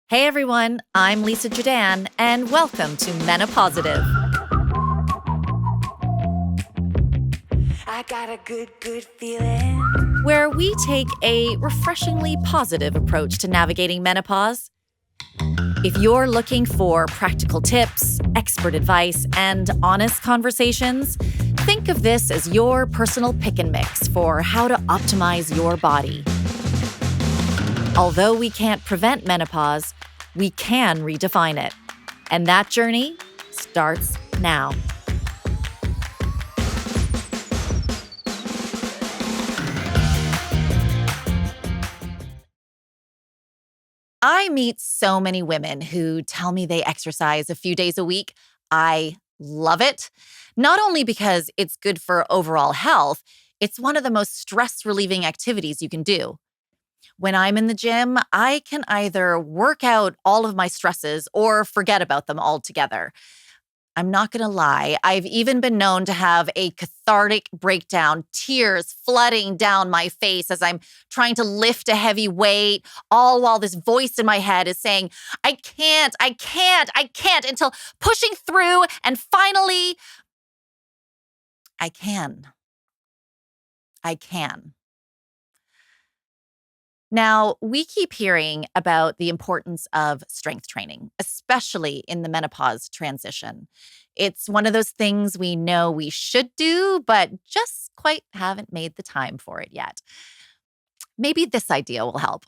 Hey everyone, I'm Lisa Jordan, and welcome to Menopausitive. I got a good feeling. Where we take a refreshingly positive approach to navigating menopause. If you're looking for practical tips, expert advice, and honest conversations, think of this as your personal pick and mix for how to optimize your body. Although we can't prevent menopause, we can redefine it. And that journey starts now. I meet so many women who tell me they exercise a few days a week. I love it. Not only because it's good for overall health, it's one of the most stress-relieving activities you can do. When I'm in the gym, I can either work out all of my stresses or forget about them altogether. I'm not going to lie, I've even been known to have a cathartic breakdown, tears flooding down my face as I'm trying to lift a heavy weight, all while this voice in my head is saying, I can't, until pushing through and finally, I can. Now, we keep hearing about the importance of strength training, especially in the menopause transition. It's one of those things we know we should do, but just quite haven't made the time for it yet. Maybe this idea will help.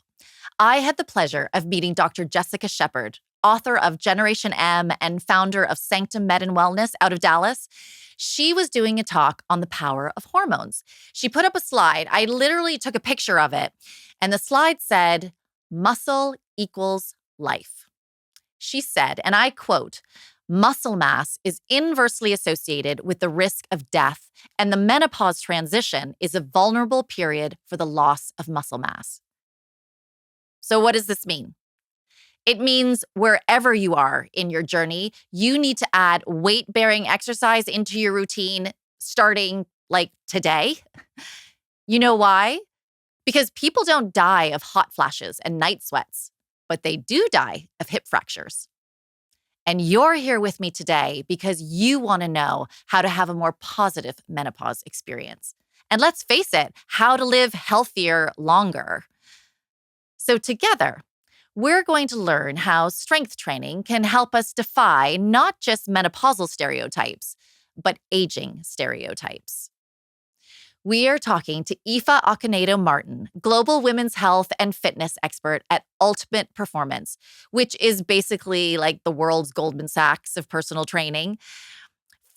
I had the pleasure of meeting Dr. Jessica Shepard, author of Generation M and founder of Sanctum Med and Wellness out of Dallas. She was doing a talk on the power of hormones. She put up a slide. I literally took a picture of it. And the slide said, muscle equals life. She said, and I quote, muscle mass is inversely associated with the risk of death, and the menopause transition is a vulnerable period for the loss of muscle mass. So what does this mean? It means wherever you are in your journey, you need to add weight-bearing exercise into your routine starting like today. You know why? Because people don't die of hot flashes and night sweats, but they do die of hip fractures. And you're here with me today because you want to know how to have a more positive menopause experience. And let's face it, how to live healthier longer. So together, we're going to learn how strength training can help us defy not just menopausal stereotypes, but aging stereotypes. We are talking to Aoife Okonedo Martin, global women's health and fitness expert at Ultimate Performance, which is basically like the world's Goldman Sachs of personal training.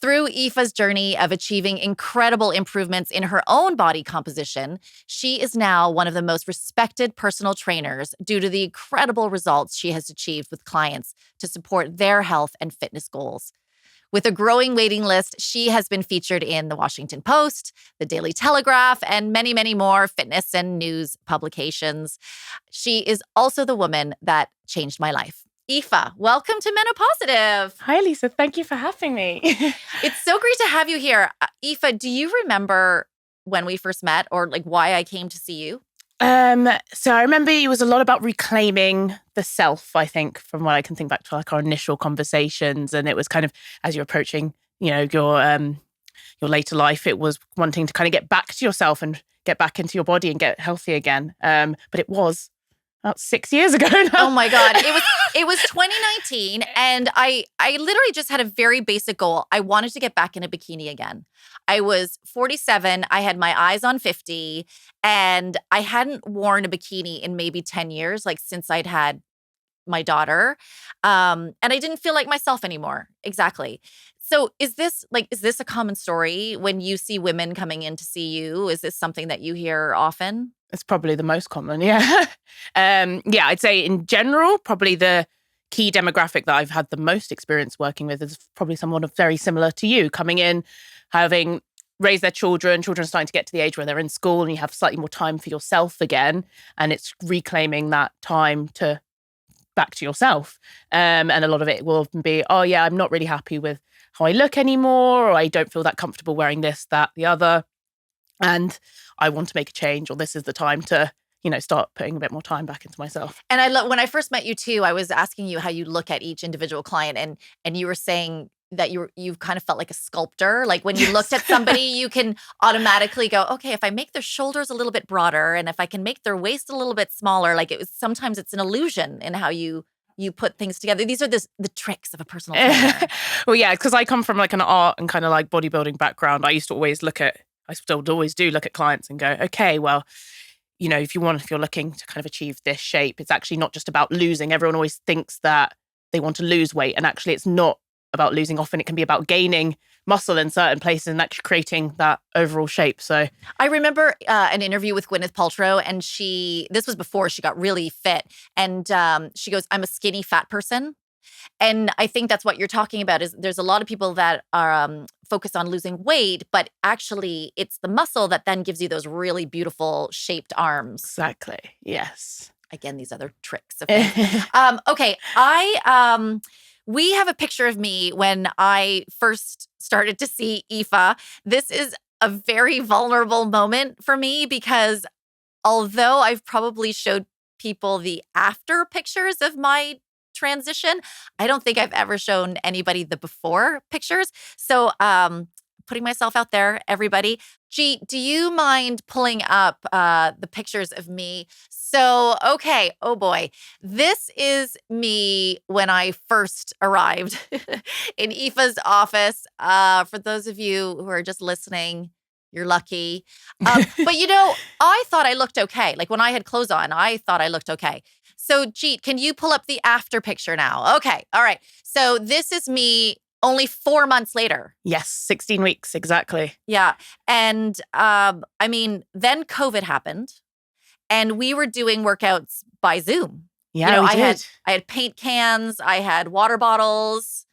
Through Aoife's journey of achieving incredible improvements in her own body composition, she is now one of the most respected personal trainers due to the incredible results she has achieved with clients to support their health and fitness goals. With a growing waiting list, she has been featured in The Washington Post, The Daily Telegraph, and many, many more fitness and news publications. She is also the woman that changed my life. Aoife, welcome to Menopausitive. Hi, Lisa. Thank you for having me. It's so great to have you here. Aoife, do you remember when we first met or like why I came to see you? So I remember it was a lot about reclaiming the self, I think, from what I can think back to like our initial conversations. And it was kind of, as you're approaching, your later life, it was wanting to kind of get back to yourself and get back into your body and get healthy again. But it was about 6 years ago now. Oh my God. It was 2019 and I literally just had a very basic goal. I wanted to get back in a bikini again. I was 47, I had my eyes on 50, and I hadn't worn a bikini in maybe 10 years, like since I'd had my daughter. And I didn't feel like myself anymore. Exactly. So is this a common story when you see women coming in to see you? Is this something that you hear often? It's probably the most common, yeah. I'd say in general, probably the key demographic that I've had the most experience working with is probably someone very similar to you, coming in, having raised their children starting to get to the age where they're in school and you have slightly more time for yourself again. And it's reclaiming that time to back to yourself. And a lot of it will be, oh yeah, I'm not really happy with how I look anymore, or I don't feel that comfortable wearing this, that, the other. And I want to make a change, or this is the time to start putting a bit more time back into myself. And I love when I first met you too, I was asking you how you look at each individual client, and you were saying that you kind of felt like a sculptor. Like when you looked at somebody, you can automatically go, okay, if I make their shoulders a little bit broader and if I can make their waist a little bit smaller, like sometimes it's an illusion in how you put things together. These are the tricks of a personal trainer. Well, yeah, because I come from like an art and kind of like bodybuilding background. I still always do look at clients and go, okay, well, if you're looking to kind of achieve this shape, it's actually not just about losing. Everyone always thinks that they want to lose weight, and actually it's not about losing. Often it can be about gaining muscle in certain places and actually creating that overall shape. So I remember an interview with Gwyneth Paltrow, and this was before she got really fit, and she goes, I'm a skinny fat person. And I think that's what you're talking about is there's a lot of people that are focused on losing weight, but actually it's the muscle that then gives you those really beautiful shaped arms. Exactly. Yes. Again, these other tricks of things. Okay. We have a picture of me when I first started to see Aoife. This is a very vulnerable moment for me because although I've probably showed people the after pictures of my transition, I don't think I've ever shown anybody the before pictures. So putting myself out there, everybody. G, do you mind pulling up the pictures of me? So, okay, oh boy. This is me when I first arrived in Aoife's office. For those of you who are just listening, you're lucky. But I thought I looked okay. Like when I had clothes on, I thought I looked okay. So, Jeet, can you pull up the after picture now? Okay. All right. So this is me only 4 months later. Yes, 16 weeks, exactly. Yeah. And then COVID happened and we were doing workouts by Zoom. Yeah, we did. I had paint cans, I had water bottles,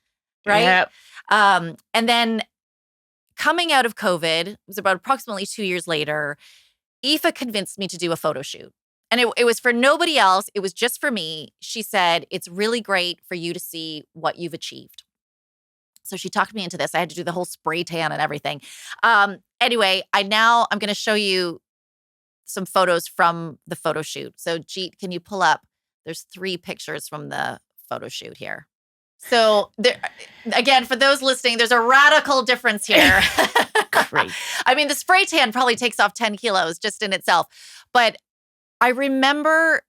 right? Yep. And then coming out of COVID, it was about approximately 2 years later, Aoife convinced me to do a photo shoot. And it was for nobody else. It was just for me. She said, it's really great for you to see what you've achieved. So she talked me into this. I had to do the whole spray tan and everything. Anyway, I'm going to show you some photos from the photo shoot. So Jeet, can you pull up? There's 3 pictures from the photo shoot here. So there, again, for those listening, there's a radical difference here. Great. I mean, the spray tan probably takes off 10 kilos just in itself. But I remember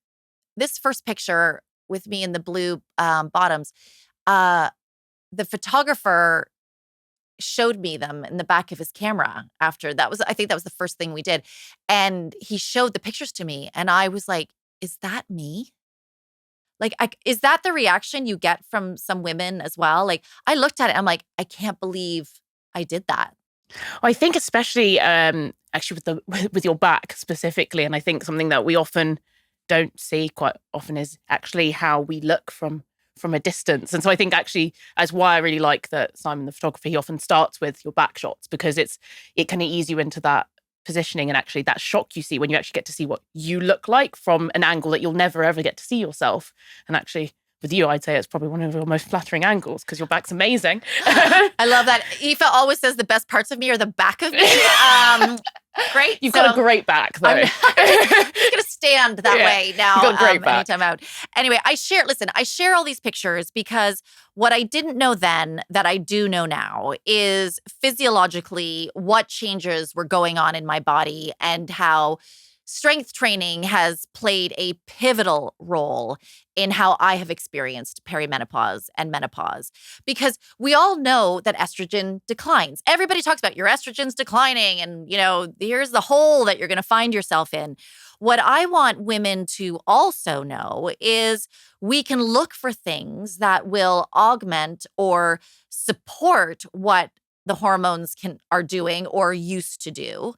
this first picture with me in the blue bottoms. The photographer showed me them in the back of his camera after that I think that was the first thing we did. And he showed the pictures to me and I was like, is that me? Like, is that the reaction you get from some women as well? Like I looked at it, I'm like, I can't believe I did that. I think especially actually with your back specifically, and I think something that we often don't see quite often is actually how we look from a distance. And so I think actually that's why I really like that Simon, the photographer, he often starts with your back shots because it kind of ease you into that positioning and actually that shock you see when you actually get to see what you look like from an angle that you'll never ever get to see yourself. And actually with you, I'd say it's probably one of your most flattering angles because your back's amazing. I love that. Aoife always says the best parts of me are the back of me. Great. You've got a great back, though. I'm just going to stand that way now. You've got a great back. Anytime out. Anyway, I share all these pictures because what I didn't know then that I do know now is physiologically what changes were going on in my body and how strength training has played a pivotal role in how I have experienced perimenopause and menopause. Because we all know that estrogen declines. Everybody talks about your estrogen's declining and, here's the hole that you're going to find yourself in. What I want women to also know is we can look for things that will augment or support what the hormones are doing or used to do.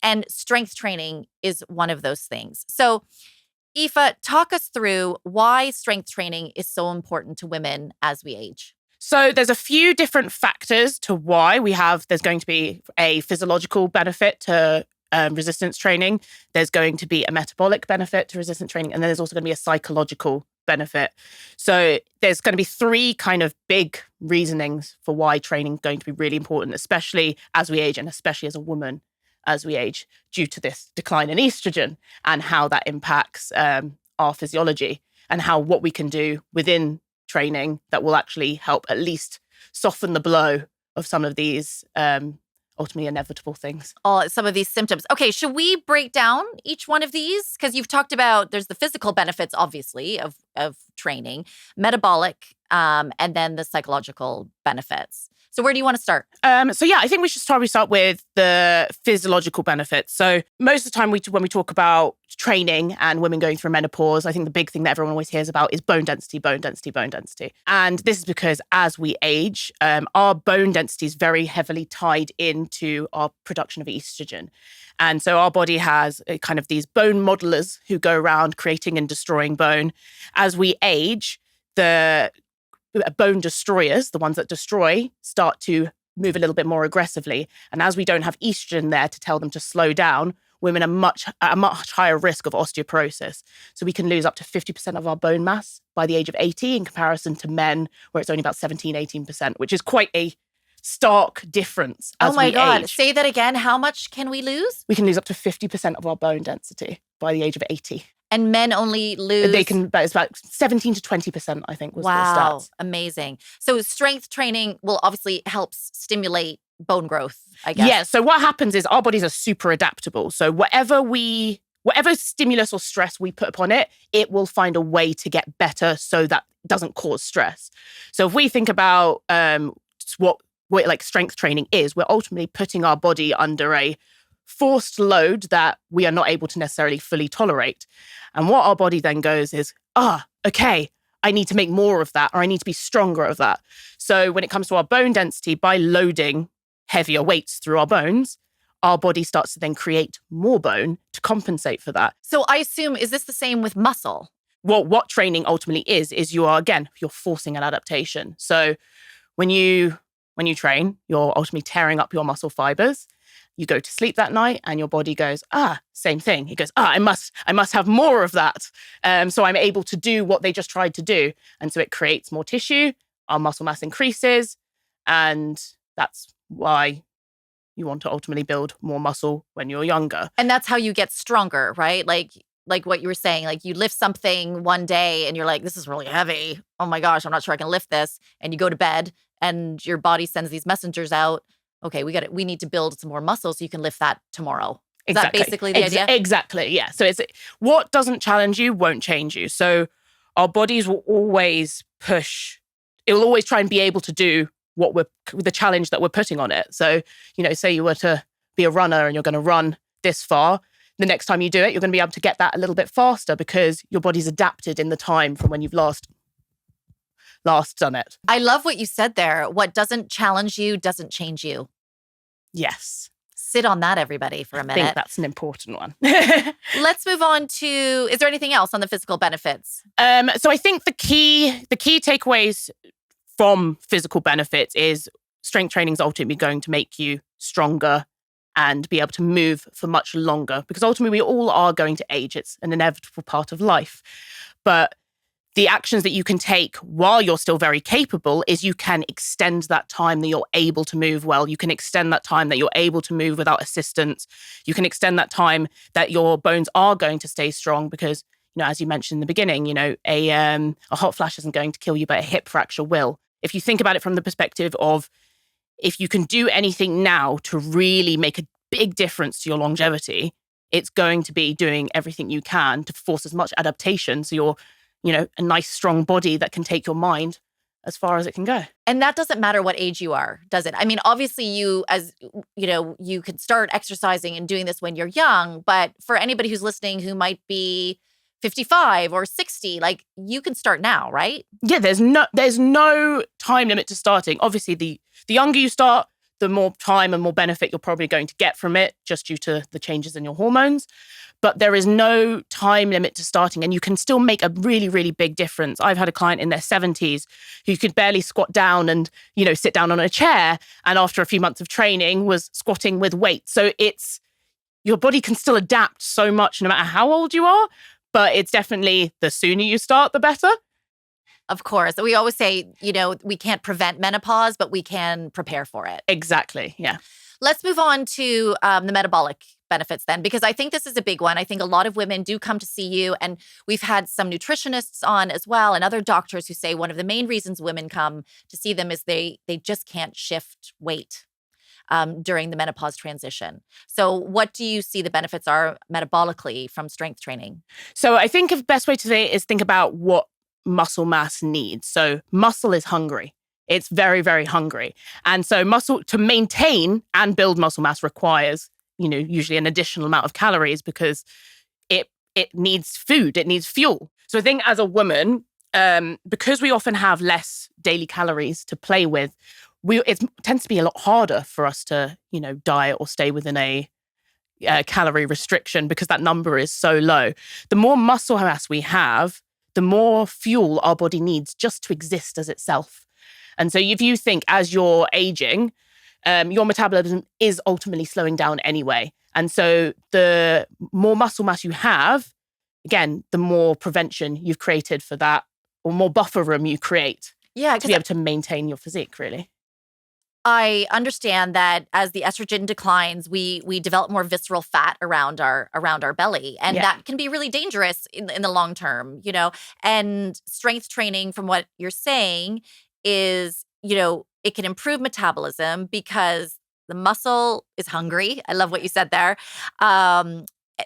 And strength training is one of those things. So, Aoife, talk us through why strength training is so important to women as we age. So there's a few different factors to why there's going to be a physiological benefit to resistance training. There's going to be a metabolic benefit to resistance training. And then there's also going to be a psychological benefit. So there's going to be 3 kind of big reasonings for why training is going to be really important, especially as we age and especially as a woman. as we age due to this decline in estrogen and how that impacts our physiology and how what we can do within training that will actually help at least soften the blow of some of these ultimately inevitable things. Some of these symptoms. Okay, should we break down each one of these? Because you've talked about there's the physical benefits, obviously, of training, metabolic, and then the psychological benefits. So where do you want to start? I think we should probably start with the physiological benefits. So most of the time when we talk about training and women going through menopause, I think the big thing that everyone always hears about is bone density, bone density, bone density. And this is because as we age, our bone density is very heavily tied into our production of estrogen. And so our body has kind of these bone modelers who go around creating and destroying bone. As we age, the bone destroyers, the ones that destroy, start to move a little bit more aggressively. And as we don't have estrogen there to tell them to slow down, women are at a much higher risk of osteoporosis. So we can lose up to 50% of our bone mass by the age of 80 in comparison to men, where it's only about 17, 18%, which is quite a stark difference as we age. Oh my God. Say that again. How much can we lose? We can lose up to 50% of our bone density by the age of 80. And men only lose... It's about 17 to 20%, I think, was the Wow, stats. amazing. So strength training will obviously help stimulate bone growth, I guess. Yeah, so what happens is our bodies are super adaptable. So whatever stimulus or stress we put upon it, it will find a way to get better so that it doesn't cause stress. So if we think about what like strength training is, we're ultimately putting our body under a forced load that we are not able to necessarily fully tolerate. And what our body then goes is, okay, I need to make more of that, or I need to be stronger of that. So when it comes to our bone density, by loading heavier weights through our bones, our body starts to then create more bone to compensate for that. So I assume, is this the same with muscle? Well, what training ultimately is you're forcing an adaptation. So when you train, you're ultimately tearing up your muscle fibers. You go to sleep that night and your body goes, same thing. It goes, I must have more of that. So I'm able to do what they just tried to do. And so it creates more tissue, our muscle mass increases. And that's why you want to ultimately build more muscle when you're younger. And that's how you get stronger, right? Like what you were saying, like you lift something one day and you're like, this is really heavy. Oh my gosh, I'm not sure I can lift this. And you go to bed and your body sends these messengers out. Okay, we need to build some more muscle so you can lift that tomorrow. Is that basically the idea? Exactly, yeah. So it's what doesn't challenge you won't change you. So our bodies will always push. It will always try and be able to do the challenge that we're putting on it. So, say you were to be a runner and you're going to run this far, the next time you do it, you're going to be able to get that a little bit faster because your body's adapted in the time from when you've last done it. I love what you said there. What doesn't challenge you doesn't change you. Yes. Sit on that, everybody, for a minute. I think that's an important one. Let's move on to, is there anything else on the physical benefits? So I think the key takeaways from physical benefits is strength training is ultimately going to make you stronger and be able to move for much longer, because ultimately we all are going to age. It's an inevitable part of life. But the actions that you can take while you're still very capable is you can extend that time that you're able to move well. You can extend that time that you're able to move without assistance. You can extend that time that your bones are going to stay strong because, as you mentioned in the beginning, a hot flash isn't going to kill you, but a hip fracture will. If you think about it from the perspective of if you can do anything now to really make a big difference to your longevity, it's going to be doing everything you can to force as much adaptation so you're a nice, strong body that can take your mind as far as it can go. And that doesn't matter what age you are, does it? I mean, obviously you could start exercising and doing this when you're young, but for anybody who's listening who might be 55 or 60, like you can start now, right? Yeah, there's no time limit to starting. Obviously, the younger you start, the more time and more benefit you're probably going to get from it just due to the changes in your hormones. But there is no time limit to starting and you can still make a really, really big difference. I've had a client in their 70s who could barely squat down and, sit down on a chair. And after a few months of training was squatting with weights. So your body can still adapt so much no matter how old you are. But it's definitely the sooner you start, the better. Of course. We always say, we can't prevent menopause, but we can prepare for it. Exactly. Yeah. Let's move on to the metabolic benefits then, because I think this is a big one. I think a lot of women do come to see you, and we've had some nutritionists on as well and other doctors who say one of the main reasons women come to see them is they just can't shift weight during the menopause transition. So what do you see the benefits are metabolically from strength training? So I think the best way to say it is think about what muscle mass needs. So muscle is hungry. It's very, very hungry. And so muscle to maintain and build muscle mass requires, usually an additional amount of calories because it needs food, it needs fuel. So I think as a woman, because we often have less daily calories to play with, it tends to be a lot harder for us to, diet or stay within a calorie restriction because that number is so low. The more muscle mass we have, the more fuel our body needs just to exist as itself. And so if you think as you're aging, your metabolism is ultimately slowing down anyway. And so the more muscle mass you have, again, the more prevention you've created for that, or more buffer room you create to be able to maintain your physique, really. I understand that as the estrogen declines, we develop more visceral fat around our belly, and that can be really dangerous in the long term, And strength training, from what you're saying, is it can improve metabolism because the muscle is hungry. I love what you said there.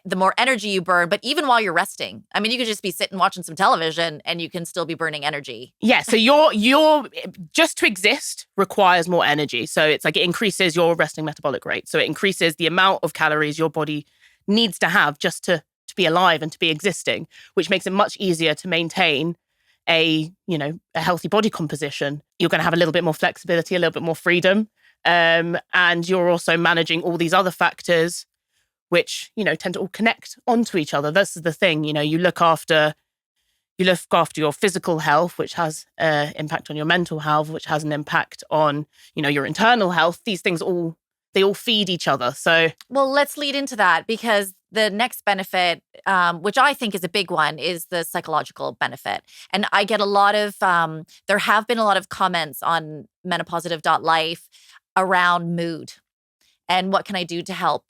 The more energy you burn, but even while you're resting, I mean, you could just be sitting watching some television and you can still be burning energy. Yeah. So your just to exist requires more energy. So it's like it increases your resting metabolic rate. So it increases the amount of calories your body needs to have just to be alive and to be existing, which makes it much easier to maintain a healthy body composition. You're going to have a little bit more flexibility, a little bit more freedom. And you're also managing all these other factors which, tend to all connect onto each other. That's the thing, you look after your physical health, which has an impact on your mental health, which has an impact on, your internal health. These things they all feed each other. So, well, let's lead into that because the next benefit, which I think is a big one, is the psychological benefit. And I get a lot of, there have been a lot of comments on menopositive.life around mood and what can I do to help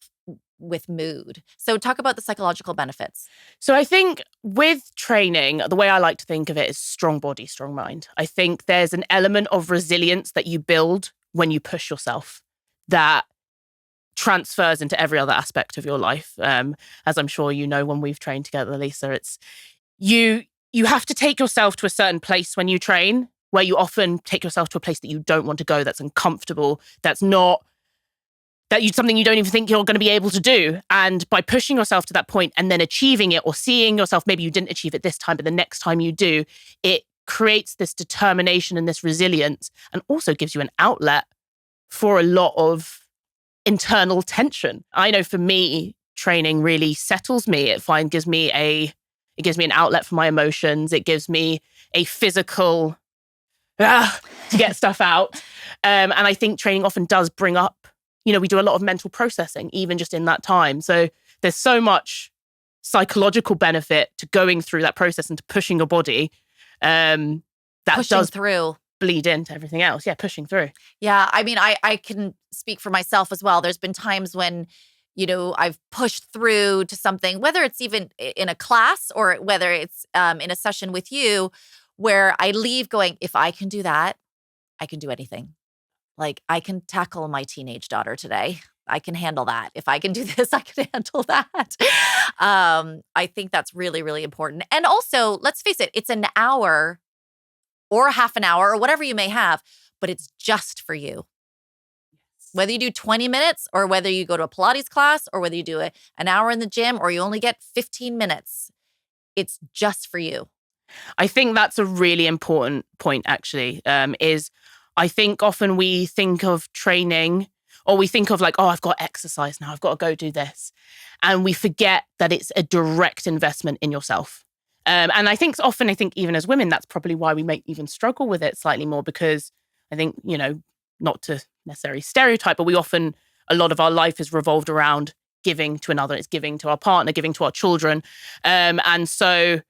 with mood. So talk about the psychological benefits. So I think with training, the way I like to think of it is strong body, strong mind. I think there's an element of resilience that you build when you push yourself that transfers into every other aspect of your life. As I'm sure you know, when we've trained together, Lisa, it's you have to take yourself to a certain place when you train, where you often take yourself to a place that you don't want to go, that's uncomfortable, that's not something you don't even think you're going to be able to do. And by pushing yourself to that point and then achieving it or seeing yourself, maybe you didn't achieve it this time, but the next time you do, it creates this determination and this resilience and also gives you an outlet for a lot of internal tension. I know for me, training really settles me. It gives me an outlet for my emotions. It gives me a physical to get stuff out. And I think training often does bring up, we do a lot of mental processing, even just in that time. So there's so much psychological benefit to going through that process and to pushing your body. That pushing does through. Bleed into everything else. Yeah, pushing through. Yeah, I mean, I can speak for myself as well. There's been times when, I've pushed through to something, whether it's even in a class or whether it's in a session with you, where I leave going, if I can do that, I can do anything. Like, I can tackle my teenage daughter today. I can handle that. If I can do this, I can handle that. I think that's really, really important. And also, let's face it, it's an hour or a half an hour or whatever you may have, but it's just for you. Whether you do 20 minutes or whether you go to a Pilates class or whether you do an hour in the gym or you only get 15 minutes, it's just for you. I think that's a really important point, actually, is I think often we think of training or we think of like, oh, I've got to exercise now. I've got to go do this. And we forget that it's a direct investment in yourself. And I think even as women, that's probably why we may even struggle with it slightly more because I think, not to necessarily stereotype, but a lot of our life is revolved around giving to another. It's giving to our partner, giving to our children. And so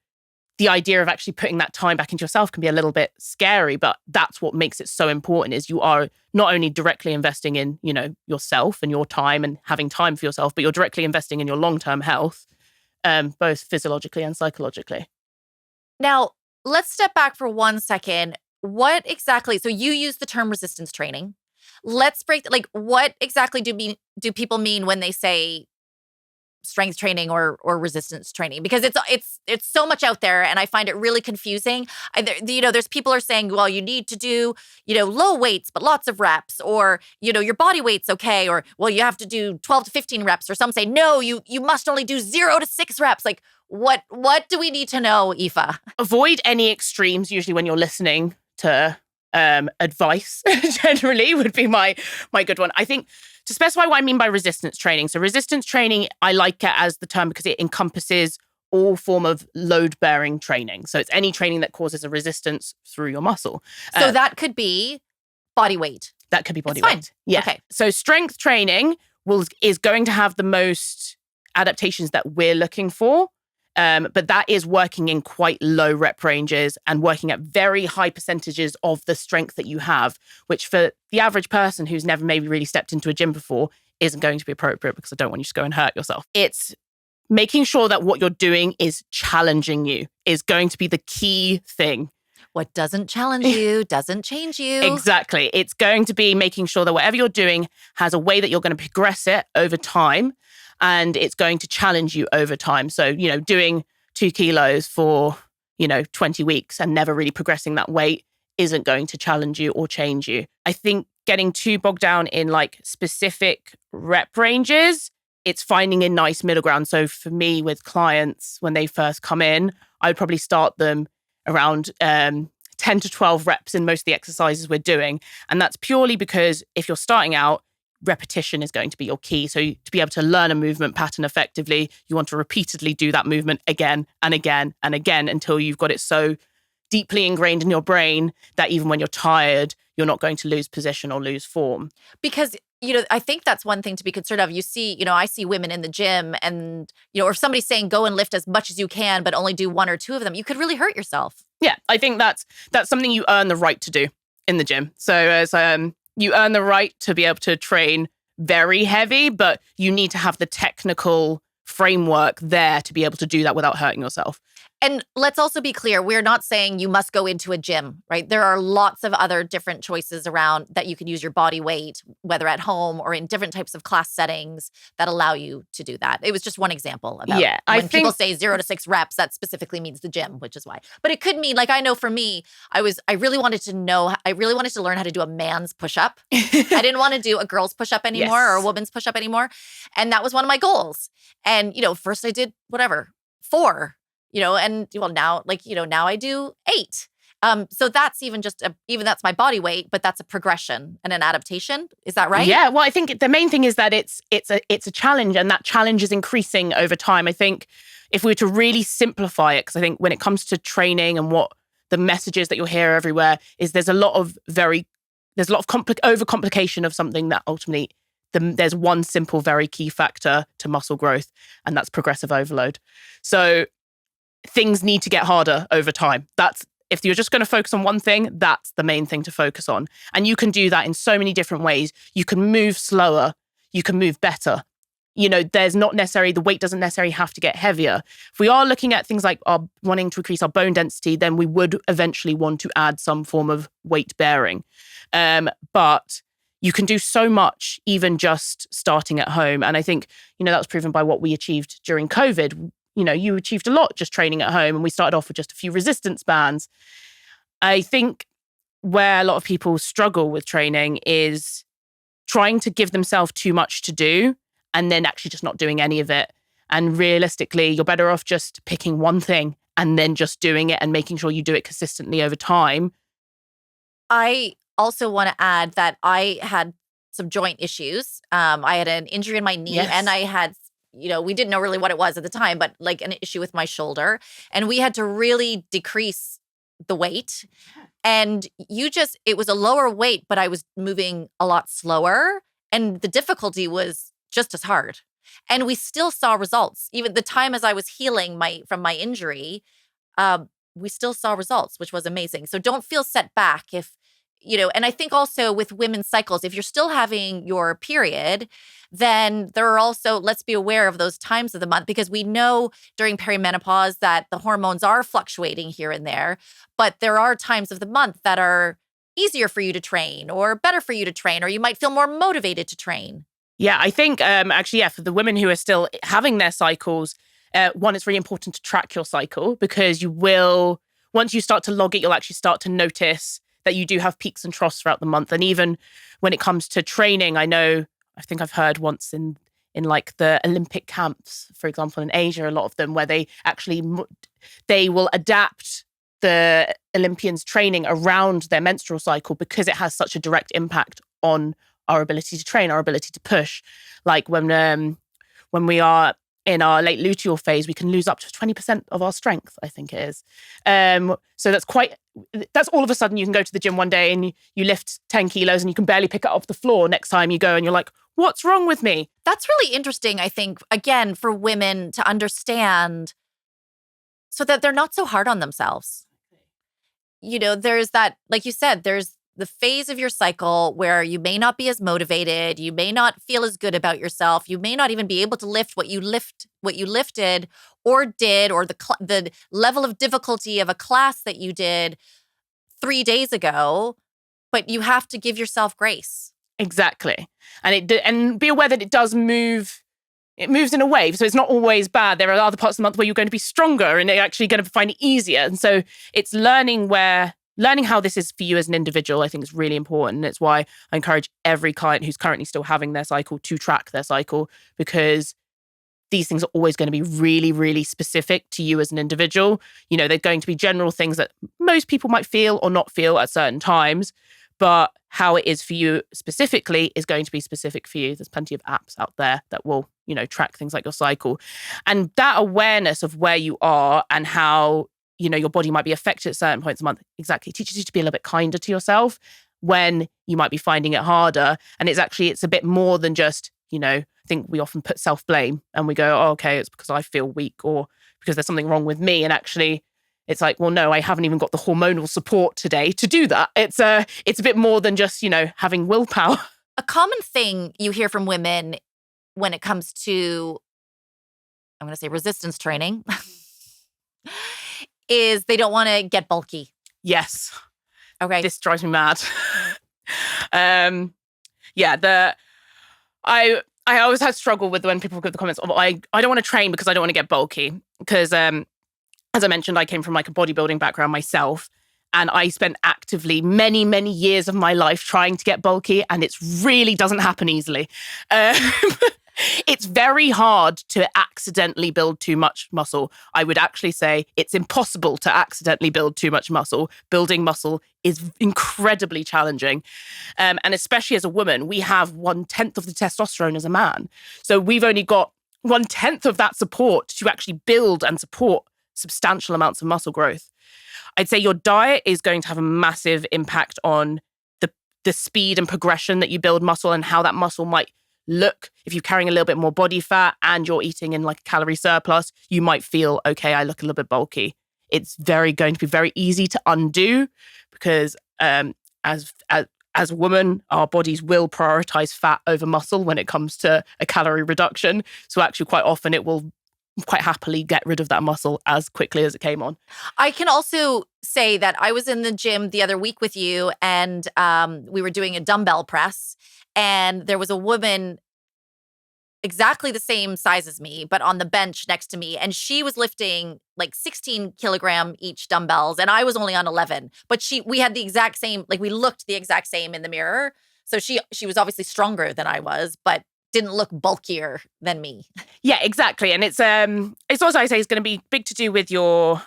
the idea of actually putting that time back into yourself can be a little bit scary, but that's what makes it so important is you are not only directly investing in, yourself and your time and having time for yourself, but you're directly investing in your long-term health, both physiologically and psychologically. Now, let's step back for 1 second. What exactly, so you use the term resistance training. Let's break, what exactly do people mean when they say strength training or resistance training? Because it's so much out there, and I find it really confusing. There's people are saying, well, you need to do, low weights, but lots of reps, or, your body weight's okay, or, well, you have to do 12 to 15 reps, or some say, no, you must only do 0 to 6 reps. Like, what do we need to know, Aoife? Avoid any extremes usually when you're listening to advice generally would be my good one. I think to specify what I mean by resistance training. So resistance training, I like it as the term because it encompasses all form of load-bearing training. So it's any training that causes a resistance through your muscle. So that could be body weight. That could be body Fine. weight. Yeah. Okay. So strength training is going to have the most adaptations that we're looking for. But that is working in quite low rep ranges and working at very high percentages of the strength that you have, which for the average person who's never maybe really stepped into a gym before isn't going to be appropriate because I don't want you to go and hurt yourself. It's making sure that what you're doing is challenging you is going to be the key thing. What doesn't challenge you doesn't change you. Exactly. It's going to be making sure that whatever you're doing has a way that you're going to progress it over time. And it's going to challenge you over time. So, doing 2 kilos for, 20 weeks and never really progressing that weight isn't going to challenge you or change you. I think getting too bogged down in specific rep ranges, it's finding a nice middle ground. So for me with clients, when they first come in, I would probably start them around 10 to 12 reps in most of the exercises we're doing. And that's purely because if you're starting out, repetition is going to be your key. So to be able to learn a movement pattern effectively, you want to repeatedly do that movement again and again and again until you've got it so deeply ingrained in your brain that even when you're tired, you're not going to lose position or lose form. Because, I think that's one thing to be concerned of. You see, I see women in the gym and, or if somebody's saying go and lift as much as you can, but only do 1 or 2 of them, you could really hurt yourself. Yeah, I think that's something you earn the right to do in the gym. So as you earn the right to be able to train very heavy, but you need to have the technical framework there to be able to do that without hurting yourself. And let's also be clear, we're not saying you must go into a gym, right? There are lots of other different choices around that you can use your body weight, whether at home or in different types of class settings that allow you to do that. It was just one example about when people say 0 to 6 reps, that specifically means the gym, which is why. But it could mean, I know for me, I really wanted to learn how to do a man's push-up. I didn't want to do a girl's push-up anymore or a woman's push-up anymore. And that was one of my goals. And, first I did 4. And now I do 8. So that's even that's my body weight, but that's a progression and an adaptation. Is that right? Yeah. Well, I think the main thing is that it's a challenge, and that challenge is increasing over time. I think if we were to really simplify it, because I think when it comes to training and what the messages that you'll hear everywhere is there's a lot of overcomplication of something that ultimately there's one simple, very key factor to muscle growth, and that's progressive overload. So things need to get harder over time. If you're just going to focus on one thing, that's the main thing to focus on. And you can do that in so many different ways. You can move slower. You can move better. The weight doesn't necessarily have to get heavier. If we are looking at things like wanting to increase our bone density, then we would eventually want to add some form of weight bearing. But you can do so much even just starting at home. And I think, that was proven by what we achieved during COVID. You achieved a lot just training at home, and we started off with just a few resistance bands. I think where a lot of people struggle with training is trying to give themselves too much to do and then actually just not doing any of it. And realistically, you're better off just picking one thing and then just doing it and making sure you do it consistently over time. I also want to add that I had some joint issues. I had an injury in my knee, and I had we didn't know really what it was at the time, but an issue with my shoulder. And we had to really decrease the weight. And it was a lower weight, but I was moving a lot slower. And the difficulty was just as hard. And we still saw results. Even the time as I was healing from my injury, we still saw results, which was amazing. So don't feel set back if, and I think also with women's cycles, if you're still having your period, then there are also, let's be aware of those times of the month, because we know during perimenopause that the hormones are fluctuating here and there, but there are times of the month that are easier for you to train or better for you to train, or you might feel more motivated to train. Yeah, I think actually, yeah, for the women who are still having their cycles, one, it's really important to track your cycle, because you will, once you start to log it, you'll actually start to notice that you do have peaks and troughs throughout the month. And even when it comes to training, I think I've heard once in like the Olympic camps, for example, in Asia, a lot of them, where they actually, they will adapt the Olympians' training around their menstrual cycle, because it has such a direct impact on our ability to train, our ability to push. Like when we are in our late luteal phase, we can lose up to 20% of our strength, I think it is. So that's all of a sudden you can go to the gym one day and you lift 10 kilos and you can barely pick it off the floor. Next time you go and you're like, what's wrong with me? That's really interesting, I think, again, for women to understand so that they're not so hard on themselves. There's that, like you said, there's the phase of your cycle where you may not be as motivated, you may not feel as good about yourself, you may not even be able to lift what you lifted or did, or the level of difficulty of a class that you did 3 days ago, but you have to give yourself grace. Exactly. And be aware that it does move. It moves in a wave, so it's not always bad. There are other parts of the month where you're going to be stronger and you're actually going to find it easier. And so it's learning how this is for you as an individual, I think, is really important. It's why I encourage every client who's currently still having their cycle to track their cycle, because these things are always going to be really, really specific to you as an individual. They're going to be general things that most people might feel or not feel at certain times, but how it is for you specifically is going to be specific for you. There's plenty of apps out there that will, track things like your cycle. And that awareness of where you are and how, your body might be affected at certain points a month, exactly, teaches you to be a little bit kinder to yourself when you might be finding it harder. And it's a bit more than just, I think we often put self-blame and we go, oh, okay, it's because I feel weak or because there's something wrong with me. And actually, it's like, well, no, I haven't even got the hormonal support today to do that. It's a bit more than just, having willpower. A common thing you hear from women when it comes to, I'm going to say resistance training, is they don't want to get bulky. Yes. Okay. This drives me mad. I always had struggle with when people give the comments of, I don't want to train because I don't want to get bulky. Because as I mentioned, I came from like a bodybuilding background myself, and I spent actively many, many years of my life trying to get bulky, and it really doesn't happen easily. It's very hard to accidentally build too much muscle. I would actually say it's impossible to accidentally build too much muscle. Building muscle is incredibly challenging. And especially as a woman, we have 1/10 of the testosterone as a man. So we've only got 1/10 of that support to actually build and support substantial amounts of muscle growth. I'd say your diet is going to have a massive impact on the speed and progression that you build muscle and how that muscle might look. If you're carrying a little bit more body fat and you're eating in like a calorie surplus, you might feel, okay, I look a little bit bulky. It's going to be very easy to undo, because as a woman, our bodies will prioritize fat over muscle when it comes to a calorie reduction. So actually quite often it will quite happily get rid of that muscle as quickly as it came on. I can also say that I was in the gym the other week with you, and we were doing a dumbbell press, and there was a woman exactly the same size as me, but on the bench next to me, and she was lifting like 16 kilogram each dumbbells, and I was only on 11. But we had the exact same, like we looked the exact same in the mirror. So she was obviously stronger than I was, but didn't look bulkier than me. Yeah, exactly. And it's also, I say, it's going to be big to do with your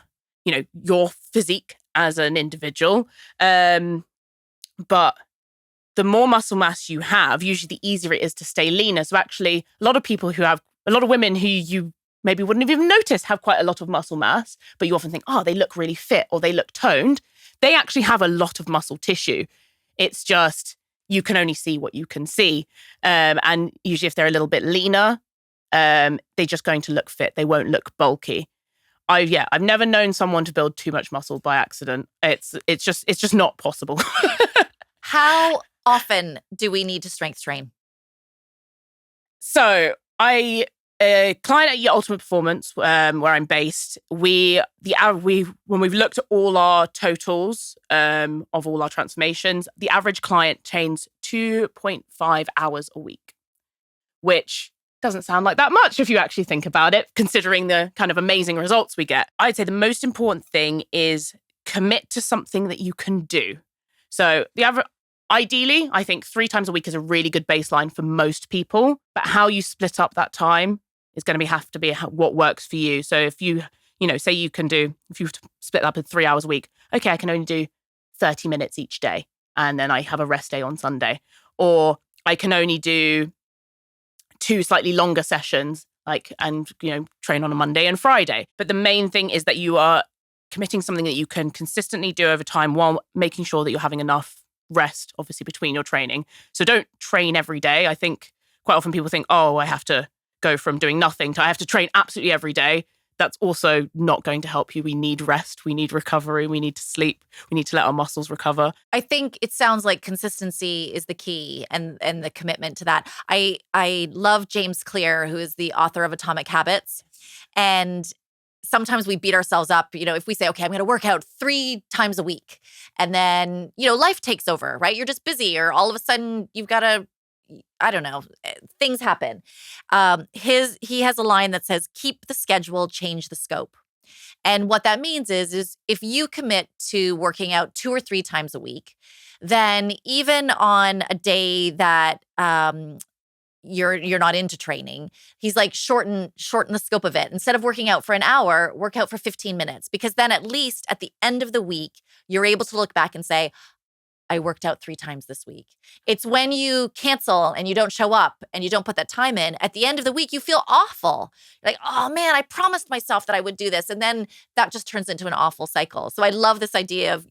physique as an individual. But the more muscle mass you have, usually the easier it is to stay leaner. So actually, a lot of women who you maybe wouldn't have even noticed have quite a lot of muscle mass, but you often think, oh, they look really fit or they look toned. They actually have a lot of muscle tissue. It's just, you can only see what you can see. And usually if they're a little bit leaner, they're just going to look fit. They won't look bulky. I've never known someone to build too much muscle by accident. It's just not possible. How often do we need to strength train? So a client at Your Ultimate Performance, where I'm based, when we've looked at all our totals of all our transformations, the average client trains 2.5 hours a week, which doesn't sound like that much if you actually think about it, considering the kind of amazing results we get. I'd say the most important thing is commit to something that you can do. So ideally, I think 3 times a week is a really good baseline for most people, but how you split up that time is going to have to be what works for you. So if you say if you split up in 3 hours a week, okay, I can only do 30 minutes each day, and then I have a rest day on Sunday. Or I can only do 2 slightly longer sessions, and train on a Monday and Friday. But the main thing is that you are committing something that you can consistently do over time while making sure that you're having enough rest, obviously, between your training. So don't train every day. I think quite often people think, oh, I have to go from doing nothing to I have to train absolutely every day. That's also not going to help you. We need rest. We need recovery. We need to sleep. We need to let our muscles recover. I think it sounds like consistency is the key and the commitment to that. I love James Clear, who is the author of Atomic Habits. And sometimes we beat ourselves up, if we say, okay, I'm going to work out 3 times a week. And then, life takes over, right? You're just busy, or all of a sudden you've got to, I don't know, things happen. He has a line that says, keep the schedule, change the scope. And what that means is if you commit to working out 2 or 3 times a week, then even on a day that you're not into training, he's like, shorten the scope of it. Instead of working out for an hour, work out for 15 minutes, because then at least at the end of the week, you're able to look back and say, I worked out 3 times this week. It's when you cancel and you don't show up and you don't put that time in, at the end of the week, you feel awful. You're like, oh man, I promised myself that I would do this. And then that just turns into an awful cycle. So I love this idea of,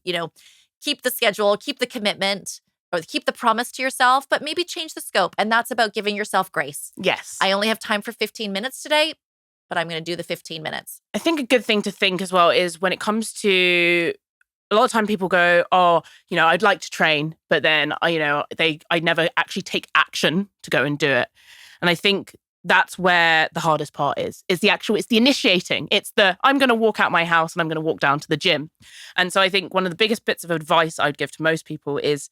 keep the schedule, keep the commitment, or keep the promise to yourself, but maybe change the scope. And that's about giving yourself grace. Yes. I only have time for 15 minutes today, but I'm going to do the 15 minutes. I think a good thing to think as well is when it comes to a lot of time people go, oh, I'd like to train, but then, I never actually take action to go and do it. And I think that's where the hardest part is it's the initiating. It's I'm going to walk out my house and I'm going to walk down to the gym. And so I think one of the biggest bits of advice I'd give to most people is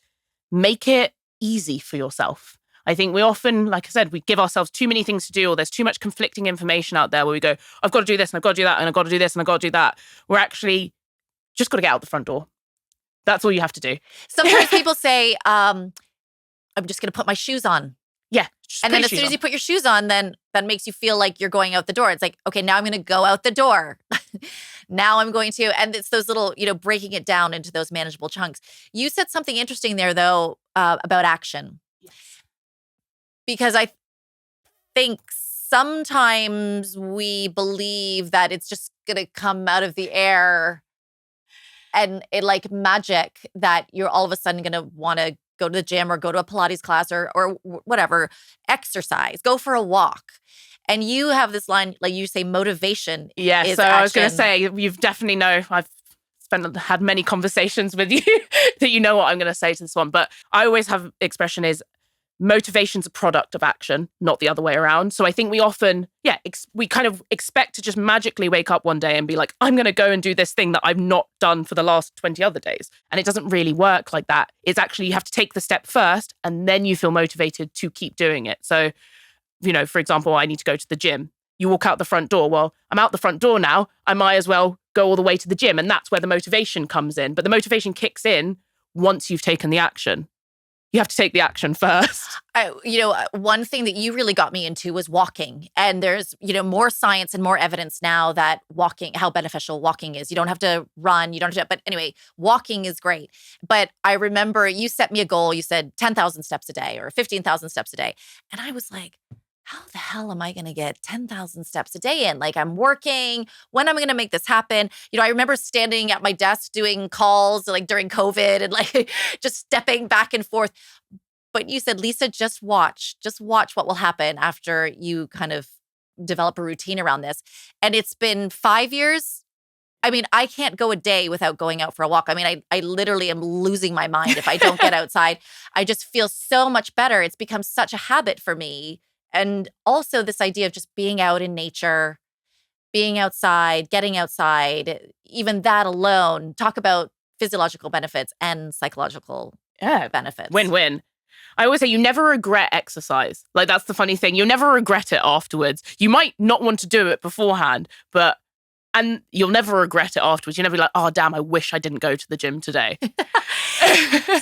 make it easy for yourself. I think we often, like I said, we give ourselves too many things to do, or there's too much conflicting information out there where we go, I've got to do this and I've got to do that and I've got to do this and I've got to do that. We're actually just got to get out the front door. That's all you have to do. Sometimes people say, I'm just going to put my shoes on. Yeah. And then as soon as you put your shoes on, then that makes you feel like you're going out the door. It's like, okay, now I'm going to go out the door. Now I'm going to, and it's those little, breaking it down into those manageable chunks. You said something interesting there, though, about action. Yes. Because I think sometimes we believe that it's just going to come out of the air and it like magic that you're all of a sudden going to want to go to the gym or go to a Pilates class or whatever, exercise, go for a walk. And you have this line, like you say, motivation. Yeah, is so action. I was going to say, you've definitely I've had many conversations with you that you know what I'm going to say to this one. But I always have expression is motivation's a product of action, not the other way around. So I think we often, we kind of expect to just magically wake up one day and be like, I'm going to go and do this thing that I've not done for the last 20 other days. And it doesn't really work like that. It's actually, you have to take the step first and then you feel motivated to keep doing it. So, for example, I need to go to the gym. You walk out the front door. Well, I'm out the front door now. I might as well go all the way to the gym. And that's where the motivation comes in. But the motivation kicks in once you've taken the action. You have to take the action first. One thing that you really got me into was walking. And there's, more science and more evidence now that how beneficial walking is. You don't have to run, but anyway, walking is great. But I remember you set me a goal. You said 10,000 steps a day or 15,000 steps a day. And I was like, how the hell am I going to get 10,000 steps a day in? Like, I'm working. When am I going to make this happen? I remember standing at my desk doing calls like during COVID and like just stepping back and forth. But you said, Lisa, just watch what will happen after you kind of develop a routine around this. And it's been 5 years. I mean, I can't go a day without going out for a walk. I mean, I literally am losing my mind if I don't get outside. I just feel so much better. It's become such a habit for me. And also this idea of just being out in nature, being outside, getting outside, even that alone, talk about physiological benefits and psychological benefits. Win-win. I always say you never regret exercise. Like, that's the funny thing. You'll never regret it afterwards. You might not want to do it beforehand, and you'll never regret it afterwards. You'll never be like, oh, damn, I wish I didn't go to the gym today.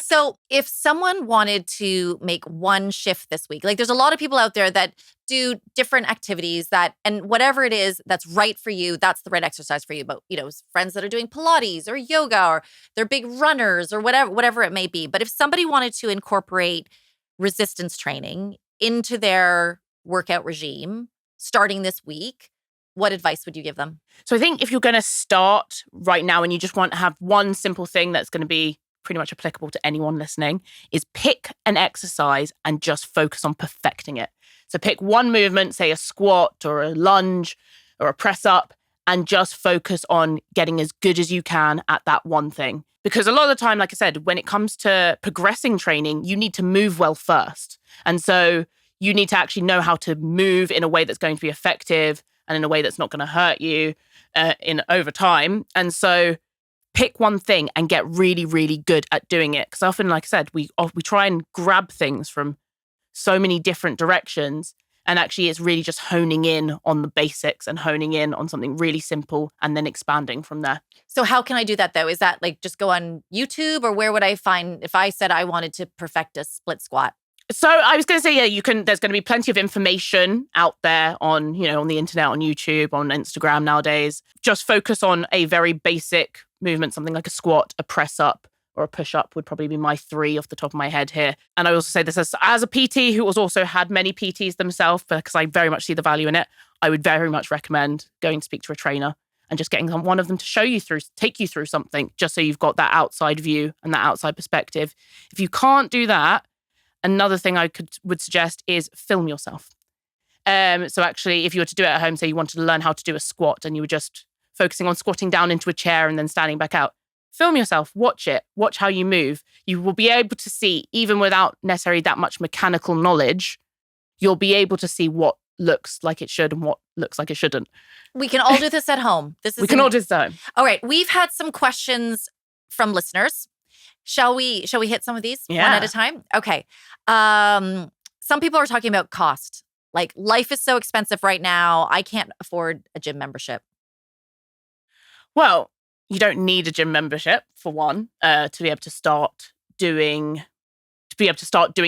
So if someone wanted to make one shift this week, like there's a lot of people out there that do different activities and whatever it is that's right for you, that's the right exercise for you. But, friends that are doing Pilates or yoga or they're big runners or whatever it may be. But if somebody wanted to incorporate resistance training into their workout regime starting this week, what advice would you give them? So I think if you're going to start right now and you just want to have one simple thing that's going to be pretty much applicable to anyone listening, is pick an exercise and just focus on perfecting it. So pick one movement, say a squat or a lunge or a press up, and just focus on getting as good as you can at that one thing. Because a lot of the time, like I said, when it comes to progressing training, you need to move well first. And so you need to actually know how to move in a way that's going to be effective and in a way that's not going to hurt you over time. And so pick one thing and get really, really good at doing it. Because often, like I said, we try and grab things from so many different directions. And actually, it's really just honing in on the basics and honing in on something really simple and then expanding from there. So how can I do that, though? Is that like just go on YouTube, or where would I find if I said I wanted to perfect a split squat? So I was going to say, yeah, you can. There's going to be plenty of information out there on the internet, on YouTube, on Instagram nowadays. Just focus on a very basic movement, something like a squat, a press up, or a push up would probably be my 3 off the top of my head here. And I also say this as a PT who has also had many PTs themselves, because I very much see the value in it. I would very much recommend going to speak to a trainer and just getting one of them to take you through something, just so you've got that outside view and that outside perspective. If you can't do that, another thing I would suggest is film yourself. So actually, if you were to do it at home, say you wanted to learn how to do a squat and you were just focusing on squatting down into a chair and then standing back out, film yourself, watch it, watch how you move. You will be able to see, even without necessarily that much mechanical knowledge, you'll be able to see what looks like it should and what looks like it shouldn't. We can all do this at home. We can all do this at home. All right. We've had some questions from listeners. Shall we hit some of these one at a time? Okay. Some people are talking about cost. Like, life is so expensive right now. I can't afford a gym membership. Well, you don't need a gym membership, for one, to be able to start doing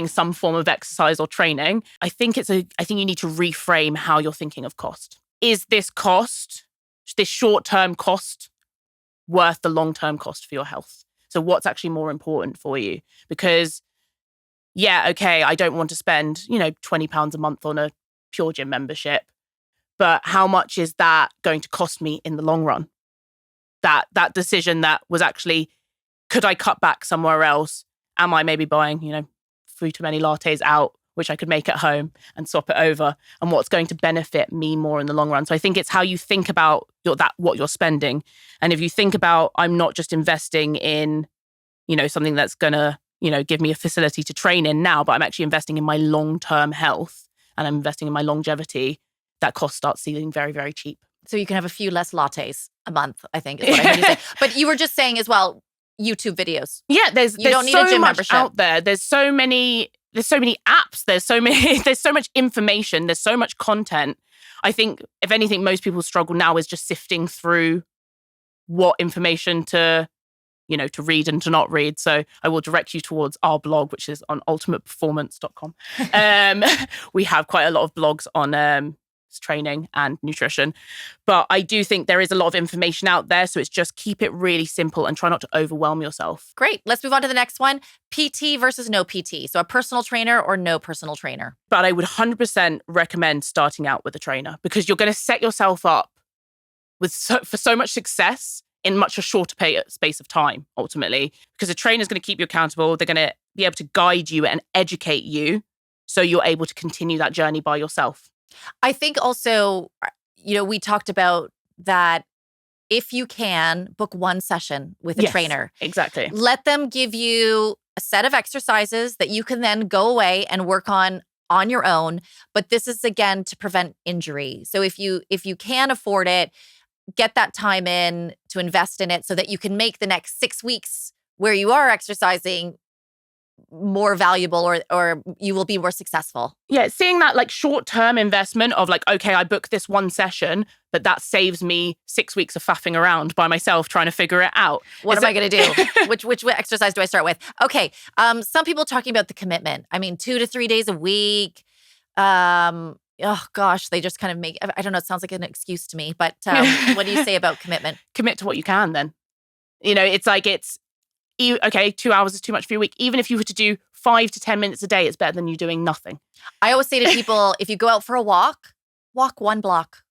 some form of exercise or training. I think you need to reframe how you're thinking of cost. Is this short-term cost, worth the long-term cost for your health? So what's actually more important for you? Because, yeah, okay, I don't want to spend, £20 a month on a pure gym membership, but how much is that going to cost me in the long run? That decision that was actually, could I cut back somewhere else? Am I maybe buying, 3 too many lattes out, which I could make at home and swap it over? And what's going to benefit me more in the long run? So I think it's how you think about what you're spending. And if you think about, I'm not just investing in, something that's going to, give me a facility to train in now, but I'm actually investing in my long-term health and I'm investing in my longevity, that cost starts feeling very, very cheap. So you can have a few less lattes a month, I think is what I heard you say. But you were just saying as well, YouTube videos. Yeah, you don't need a gym membership out there. There's so many apps. There's so much information. There's so much content. I think, if anything, most people struggle now is just sifting through what information to read and to not read. So I will direct you towards our blog, which is on ultimateperformance.com. We have quite a lot of blogs on training and nutrition, but I do think there is a lot of information out there, so it's just keep it really simple and try not to overwhelm yourself. Great. Let's move on to the next one. PT versus no PT. So a personal trainer or no personal trainer. But I would 100% recommend starting out with a trainer, because you're going to set yourself up for so much success in much a shorter space of time, ultimately, because a trainer is going to keep you accountable. They're going to be able to guide you and educate you so you're able to continue that journey by yourself. I think also, we talked about that if you can book one session with a Yes, trainer, exactly. let them give you a set of exercises that you can then go away and work on your own. But this is again to prevent injury. So if you can afford it, get that time in to invest in it so that you can make the next 6 weeks where you are exercising more valuable or you will be more successful. Yeah, seeing that like short-term investment of like, okay, I booked this one session, but that saves me 6 weeks of faffing around by myself trying to figure it out. What am I going to do? Which exercise do I start with? Okay. Some people talking about the commitment. I mean, 2 to 3 days a week. Oh gosh, they just kind of make, I don't know, it sounds like an excuse to me, but what do you say about commitment? Commit to what you can then. It's like okay, 2 hours is too much for your week. Even if you were to do 5 to 10 minutes a day, it's better than you doing nothing. I always say to people, if you go out for a walk 1 block.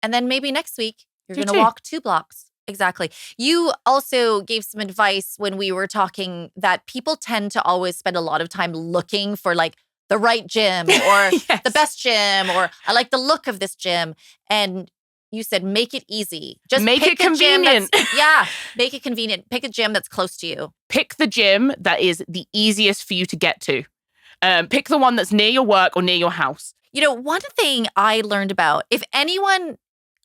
And then maybe next week, you're going to walk 2 blocks. Exactly. You also gave some advice when we were talking that people tend to always spend a lot of time looking for like the right gym or Yes. the best gym, or I like the look of this gym. And you said, make it easy. Just make pick it convenient. Make it convenient. Pick a gym that's close to you. Pick the gym that is the easiest for you to get to. Pick the one that's near your work or near your house. One thing I learned about, if anyone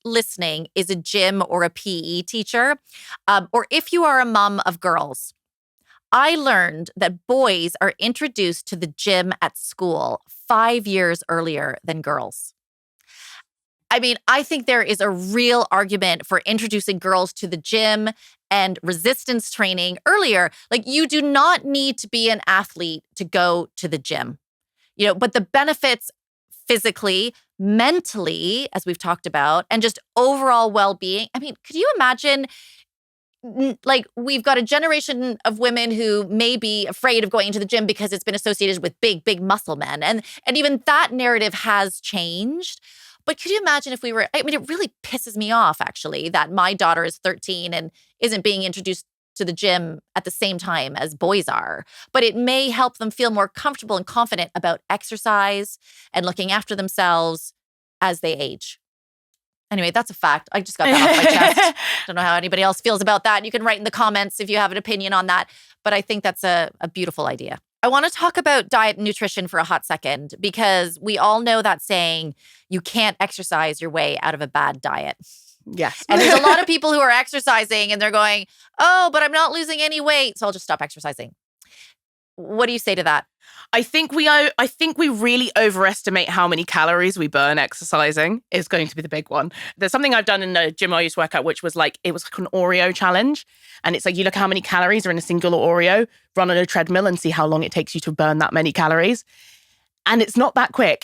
listening is a gym or a PE teacher, or if you are a mom of girls, I learned that boys are introduced to the gym at school 5 years earlier than girls. I mean, I think there is a real argument for introducing girls to the gym and resistance training earlier. Like, you do not need to be an athlete to go to the gym, but the benefits physically, mentally, as we've talked about, and just overall well-being. I mean, could you imagine, like, we've got a generation of women who may be afraid of going to the gym because it's been associated with big, big muscle men. And even that narrative has changed. But could you imagine if it really pisses me off, actually, that my daughter is 13 and isn't being introduced to the gym at the same time as boys are. But it may help them feel more comfortable and confident about exercise and looking after themselves as they age. Anyway, that's a fact. I just got that off my chest. Don't know how anybody else feels about that. You can write in the comments if you have an opinion on that. But I think that's a beautiful idea. I want to talk about diet and nutrition for a hot second, because we all know that saying, you can't exercise your way out of a bad diet. Yes. And there's a lot of people who are exercising and they're going, oh, but I'm not losing any weight, so I'll just stop exercising. What do you say to that? I think we really overestimate how many calories we burn exercising is going to be the big one. There's something I've done in the gym I used to work at, which was like, it was like an Oreo challenge. And it's like, you look at how many calories are in a single Oreo, run on a treadmill and see how long it takes you to burn that many calories. And it's not that quick.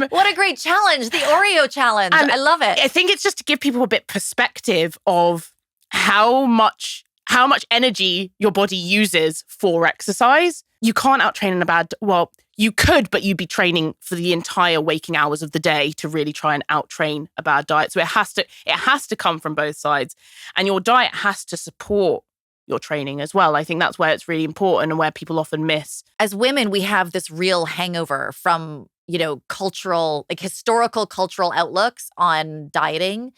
What a great challenge. The Oreo challenge. I love it. I think it's just to give people a bit perspective of how much energy your body uses for exercise. You can't outtrain you could, but you'd be training for the entire waking hours of the day to really try and outtrain a bad diet. So it has to come from both sides. And your diet has to support your training as well. I think that's where it's really important and where people often miss. As women, we have this real hangover from, cultural, like historical cultural outlooks on dieting.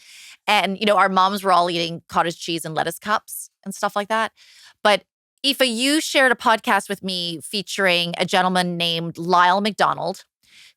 And, our moms were all eating cottage cheese and lettuce cups and stuff like that. But Aoife, you shared a podcast with me featuring a gentleman named Lyle McDonald,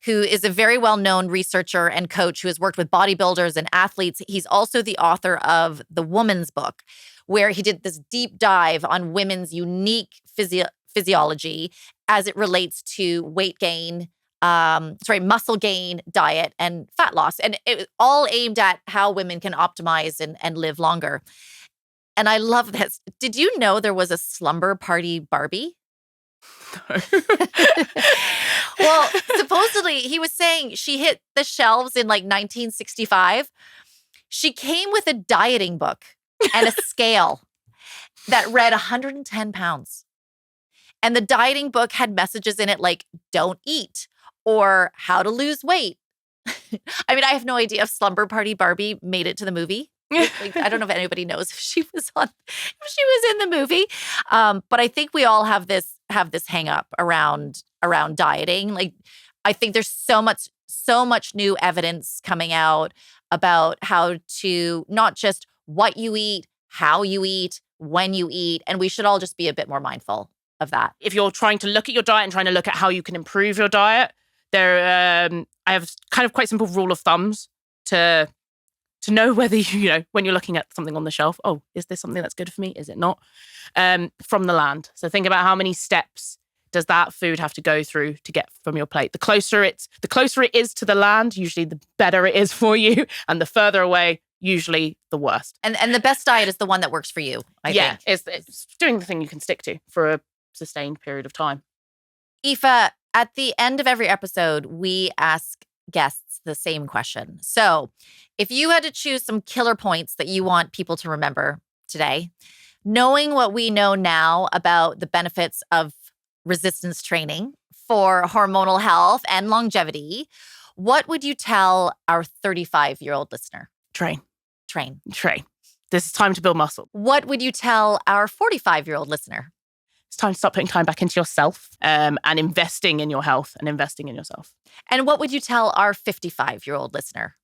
who is a very well-known researcher and coach who has worked with bodybuilders and athletes. He's also the author of The Woman's Book, where he did this deep dive on women's unique physiology as it relates to weight gain, muscle gain, diet, and fat loss. And it was all aimed at how women can optimize and live longer. And I love this. Did you know there was a slumber party Barbie? No. Well, supposedly he was saying she hit the shelves in like 1965. She came with a dieting book and a scale that read 110 pounds. And the dieting book had messages in it like, don't eat, or how to lose weight. I mean, I have no idea if Slumber Party Barbie made it to the movie. Like, I don't know if anybody knows if she was in the movie. But I think we all have this hang up around dieting. Like, I think there's so much new evidence coming out about how to not just what you eat, how you eat, when you eat, and we should all just be a bit more mindful of that. If you're trying to look at your diet and trying to look at how you can improve your diet, I have kind of quite simple rule of thumbs to know whether when you're looking at something on the shelf, oh, is this something that's good for me? Is it not? From the land. So think about how many steps does that food have to go through to get from your plate. The closer it is to the land, usually the better it is for you, and the further away, usually the worst. And the best diet is the one that works for you, I think. It's doing the thing you can stick to for a sustained period of time. Aoife, at the end of every episode, we ask guests the same question. So if you had to choose some killer points that you want people to remember today, knowing what we know now about the benefits of resistance training for hormonal health and longevity, what would you tell our 35-year-old listener? Train. This is time to build muscle. What would you tell our 45-year-old listener? It's time to start putting time back into yourself and investing in your health and investing in yourself. And what would you tell our 55-year-old listener?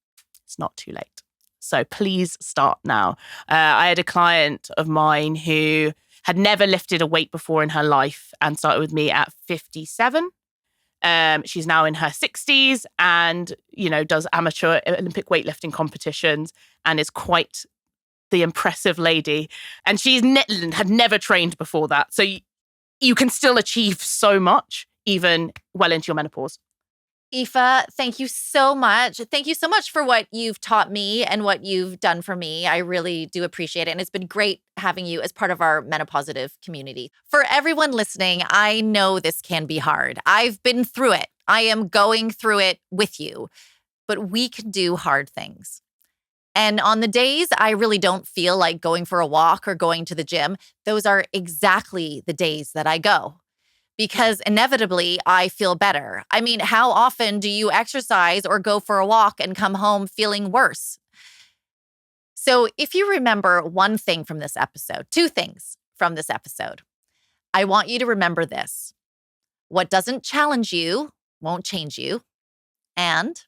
It's not too late. So please start now. I had a client of mine who had never lifted a weight before in her life and started with me at 57. She's now in her 60s and, does amateur Olympic weightlifting competitions and is quite the impressive lady. And had never trained before that. So you can still achieve so much, even well into your menopause. Aoife, thank you so much. Thank you so much for what you've taught me and what you've done for me. I really do appreciate it. And it's been great having you as part of our menopausitive community. For everyone listening, I know this can be hard. I've been through it. I am going through it with you. But we can do hard things. And on the days I really don't feel like going for a walk or going to the gym, those are exactly the days that I go. Because inevitably, I feel better. I mean, how often do you exercise or go for a walk and come home feeling worse? So if you remember one thing from this episode, two things from this episode, I want you to remember this. What doesn't challenge you won't change you. And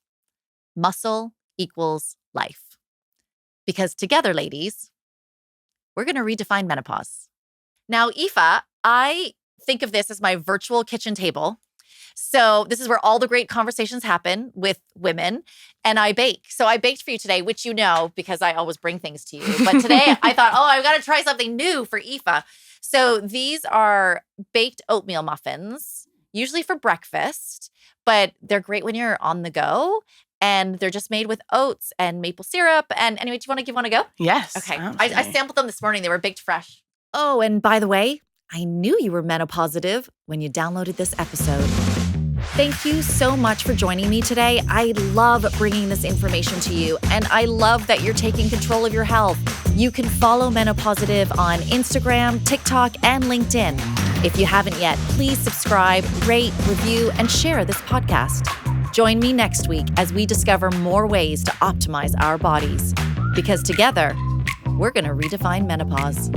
muscle equals life. Because together, ladies, we're going to redefine menopause. Now, Aoife, I think of this as my virtual kitchen table. So this is where all the great conversations happen with women, and I bake. So I baked for you today, which you know because I always bring things to you. But today I thought, I've got to try something new for Aoife. So these are baked oatmeal muffins, usually for breakfast, but they're great when you're on the go. And they're just made with oats and maple syrup. And anyway, do you want to give one a go? Yes. Okay. I sampled them this morning. They were baked fresh. Oh, and by the way, I knew you were menopausitive when you downloaded this episode. Thank you so much for joining me today. I love bringing this information to you, and I love that you're taking control of your health. You can follow Menopausitive on Instagram, TikTok, and LinkedIn. If you haven't yet, please subscribe, rate, review, and share this podcast. Join me next week as we discover more ways to optimize our bodies. Because together, we're going to redefine menopause.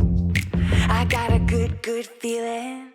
I got a good feeling.